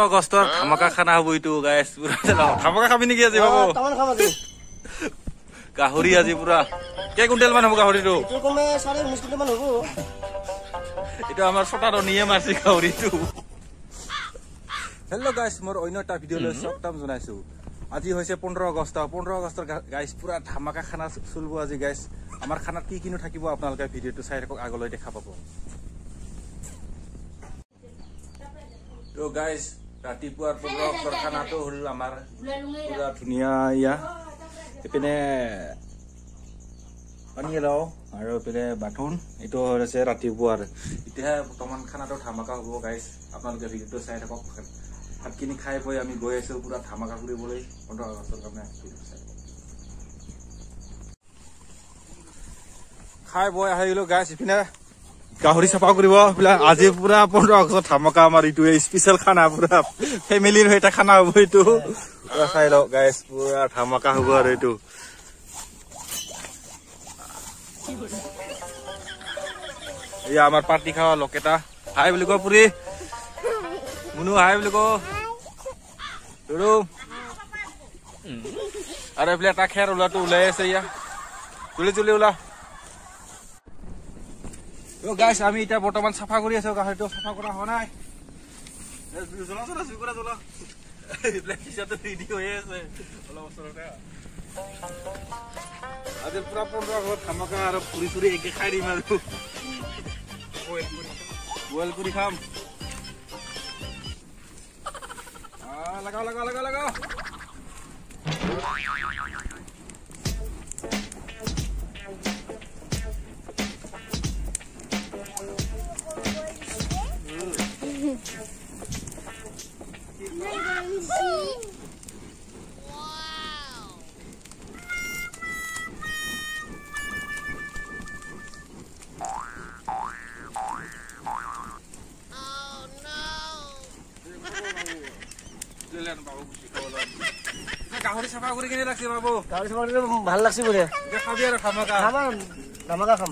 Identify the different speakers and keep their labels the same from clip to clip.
Speaker 1: আগষ্টৰ ধামাকা খানা হ'ব এইটো গাইছ পুৰা ধামাকা খাবি নেকি আজি বাবু
Speaker 2: তামান খাম আজি
Speaker 1: গাহৰি আজি পুৰা কে কুইণ্টেল মান হ'ব গাহৰিটো
Speaker 2: এইটো কমে 19.5 কুইণ্টেল মান হ'ব
Speaker 1: এটা আমাৰ ছটা ৰনিয়ে মাৰছি গাহৰিটো হেল্ল' গাইছ মোৰ অন্য এটা ভিডিঅ' লৈ স্বাগতম জনাইছো আজি হৈছে 15 আগষ্টৰ গাইছ পুৰা ধামাকা খানা চলব আজি গাইছ আমাৰ খানাত কি কিনো থাকিব আপোনালোকে ভিডিঅ'টো চাই থাকক আগলৈ দেখা পাব তো গাইছ ৰাতিপুৱাৰ 15 আগষ্টৰ খানাটো হ'ল আমাৰ পুৰা ধুনীয়া ইয়া এপিনে পানী লাও আৰু এপিনে বাথুন এইটো হৈছে ৰাতিপুৱাৰ এতিয়া বৰ্তমান খানাটো ধামাকা হ'ব গাইছ আপোনালোকে ভিডিঅ'টো চাই থাকক ভাত কিনি খাই বৈ আমি গৈ আছো পুৰা ধামাকা কৰিবলৈ 15 আগষ্টৰ কাৰণে খাই বৈ আহিলো গাইছ ইপিনে গাহৰি চাফা কৰিব আজি পুৰা 15 আগষ্টত ধামাকা আমাৰ এইটো স্পেচিয়েল খানা পুৰা ফেমিলিৰ এটা খানা হ'ব এইটো চাই লওক গাইছ পুৰা ধামাকা হ'ব আৰু এইটো এয়া আমাৰ পাৰ্টি খাওয়া লকেটা হাই বুলি কো পুৰি মুনু হাই বুলি কো দুৰু আৰু এফালে এটা খেৰ ওলাটো ওলাই আছে ইয়া চুলি ওলা ও গাইস আমি এটা বৰ্তমান সাফা কৰি আছো গাহৰিটো সাফা কৰা হোৱা নাই জলা এইবিলাক কিছাটো ৰেডি হৈ আছে অলপ ওচৰতে আজি পুৰা 15 আগত ধামাকা আৰু পুৰি একে খাই দিম আৰু বইল কৰি খাম লগাও গাহৰি চাফা কৰি কেনে লাগছে বাবু
Speaker 2: গাহৰি চাফা কৰিলে ভাল লাগছে বঢ়িয়া
Speaker 1: খাবি আৰু ধামাকা
Speaker 2: খাম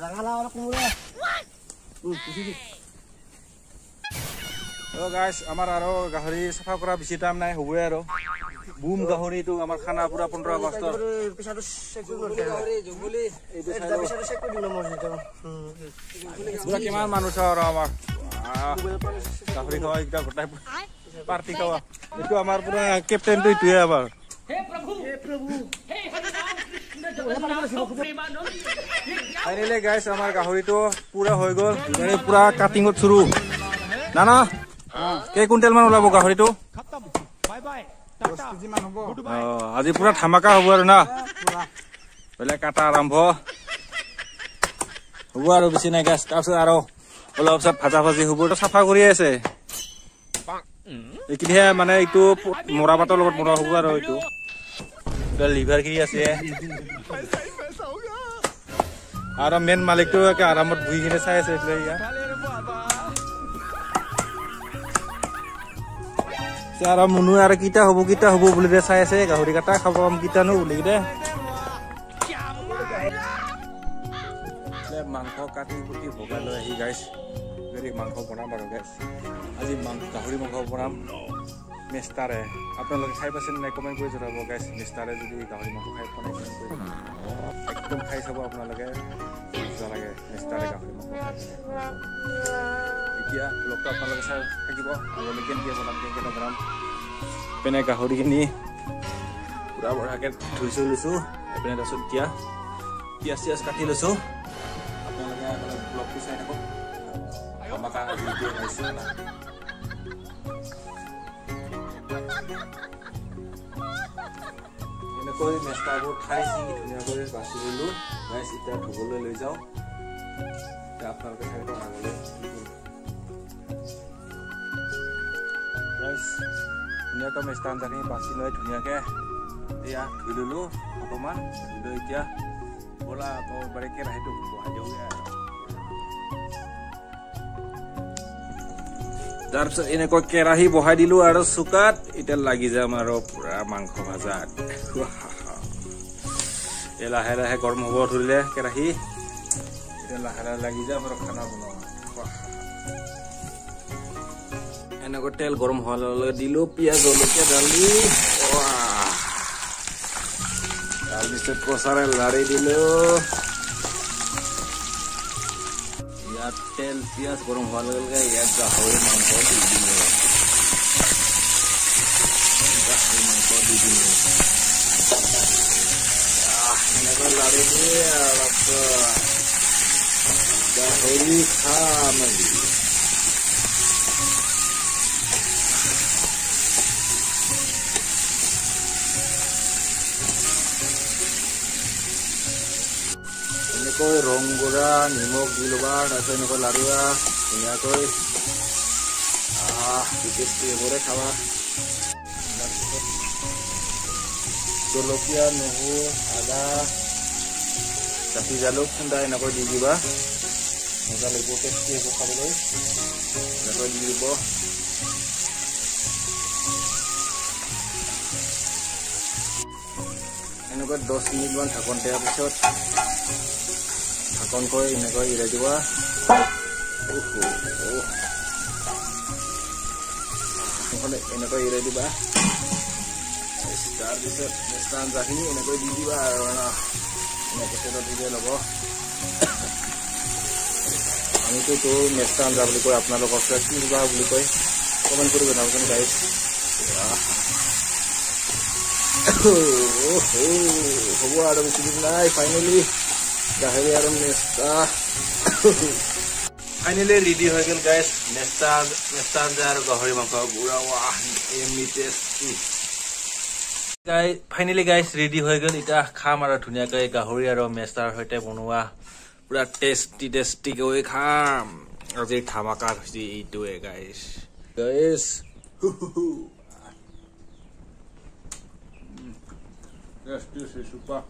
Speaker 2: ৰঙালাও আৰু কোমোৰা
Speaker 1: ও গাইস আমাৰ আৰু গাহৰি চাফা কৰা বেছি টাইম নাই হ'বই আৰু বুম গাহৰিটো আমাৰ খানা পুৰা 15 আগষ্টৰ
Speaker 2: পিছাটো চেক কৰি গাহৰি জুমুলি এইটো পিছাটো চেক কৰি দিম মই
Speaker 1: পুৰা কিমান মানুহ চাও আৰু আমাৰ গাহৰি খাওয়া একটা গোটাই পাৰ্টি খাওয়া এইটো আমাৰ পুৰা কেপ্টেইনটো ইটোৱে আমাৰ হে প্ৰভু হে ফাইনেলি গাইস আমাৰ গাহৰিটো পুৰা হৈ গ'ল মানে পুৰা কাটিংত শুৰু না কে কুইণ্টেল মান ওলাব গাহৰিটো বাই বাই 10 কেজি মান হ'ব আজি পুৰা ধামাকা হ'ব আৰু না বেলে কাটা আৰম্ভ হ'ব আৰু বেছি নাই গাইস তাৰপিছত আৰু অলপ সব ভাজি হ'ব তো সাফা কৰি আছে এইখিনিহে মানে এইটো মৰা পাতৰ লগত বনোৱা হ'ব আৰু এইটো লিভাৰ খিনি আছে আৰু মেন মালিকটো একে আৰামত বহি কিনে চাই আছে আৰু মুনু আৰু কিটা হ'ব বুলি চাই আছে গাহৰি কাটা খাব কিটানো বুলি দে মাংস কাটি কুটি ভগাই লৈ আহি গাইছ মাংস বনাম আৰু গাইছ আজি গাহৰি মাংস বনাম মেষ্টাৰে আপোনালোকে খাই পাইছে নাই কমেণ্ট কৰি জনাব গাইছ মেষ্টাৰে যদি গাহৰি মাংস খাই পোৱা নাই একদম খাই চাব আপোনালোকে মজা লাগে মেষ্টাৰে গাহৰি মাংস খাই এতিয়া লগটো আপোনালোকে চাই থাকিব আগলৈ কেনেকৈ বনাম পেনে গাহৰিখিনি পুৰা বঢ়াকৈ ধুই চুই লৈছোঁ এইপিনে তাৰপিছত এতিয়া পিঁয়াজ কাটি লৈছোঁ আপোনালোকে ব্লগটো চাই থাকক এনেকৈ মেষ্টাবোৰ ঠাই চিঙি ধুনীয়াকৈ বাছি ললো গাইছ এতিয়া ধুবলৈ লৈ যাওঁ এতিয়া আপোনালোকে চাই থাকক আগলৈ গাইছ ধুনীয়াকৈ মেষ্টা আঞ্জাখিনি বাছি লৈ ধুনীয়াকৈ এতিয়া ধুই ললো অকণমান ধুই লৈ এতিয়া বলা আকৌ এবাৰে কেৰাহীটো বহাই দিওঁগৈ আৰু তাৰপিছত এনেকৈ কেৰাহী বহাই দিলো আৰু চুকাত এতিয়া লাগি যাম আৰু পুৰা মাংস ভাজাত লাহে লাহে গৰম হ'ব ধৰিলে কেৰাহী এতিয়া লাহে লাহে লাগি যাম আৰু খানা বনোৱা
Speaker 3: এনেকৈ তেল গৰম হোৱালৈ দিলো পিঁয়াজ জলকীয়া ঢালি তাৰপিছত কচাৰে লাৰি দিলো ইয়াত তেল পিঁয়াজ গৰম হোৱাৰ লগে লগে ইয়াত গাহৰি মাংস দি দিলো এনেকৈ লাৰি দিয়ে অলপ গাহৰি খাম এনেকৈ ৰং গুড়া নিমখ দি ল'বা তাৰপিছত এনেকৈ লাৰিবা ধুনীয়াকৈ টেষ্টি এইবোৰে খাবা জলকীয়া নহৰু আদা কাটি জালুক খুন্দা এনেকৈ দি দিবা মজা লাগিব টেষ্টি হ'ব খাবলৈ এনেকৈ দি দিব এনেকৈ 10 মিনিটমান ঢাকন দিয়াৰ পিছত ঢাকনকৈ এনেকৈ এৰাই দিবা এনেকৈ এৰাই দিবা তাৰপিছত মেষ্টা আঞ্জাখিনি এনেকৈ দি দিবা আৰু এনেকৈ তেলত দি ল'ব আমিতো মেষ্টা আঞ্জা বুলি কয় আপোনালোকক কি কিবা বুলি কয় কমেণ্ট কৰি জনাবচোন গাইজ হ'ব আৰু বেছি দিন নাই ফাইনেলি গাহৰি আৰু মেষ্টা ফাইনেলি ৰেডি হৈ গ'ল গাইজ মেষ্টা আঞ্জা আৰু গাহৰি মাংস পুৰা এমি টেষ্টি ফাইনেলি গাইজ ৰেডি হৈ গ'ল এতিয়া খাম আৰু ধুনীয়াকৈ গাহৰি আৰু মেষ্টাৰ সৈতে বনোৱা পুৰা টেষ্টি কৈ খাম আজি ধামাকা হৈছে এইটোৱে guys Yes, this is super.